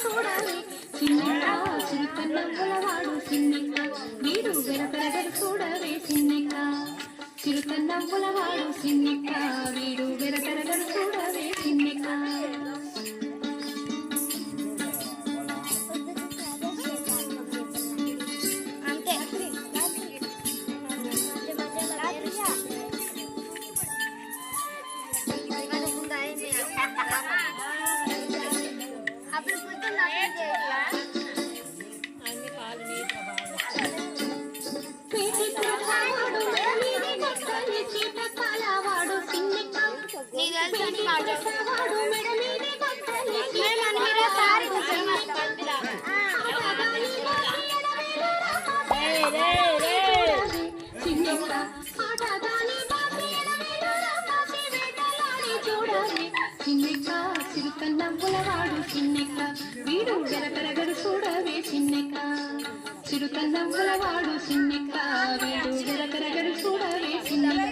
చూడాలి చిన్నెక్క చిరుతన్నవ్వులవాడు చిన్నెక్క వీడు వెరపెరగడు చూడవే చిన్నెక్క చిరుతన్నవ్వులవాడు చిన్నెక్క వీడు వెరపెరగడు చూడవే చిన్నెక్క చిన్నెక్క చిరుతన్నవ్వులవాడు చిన్నెక్క వీడు వెరపెరగడు చూడవే చిన్నెక్క చిరుతన్నవ్వులవాడు చిన్నెక్క వీడు వెరపెరగడు చూడవే చిన్నెక్క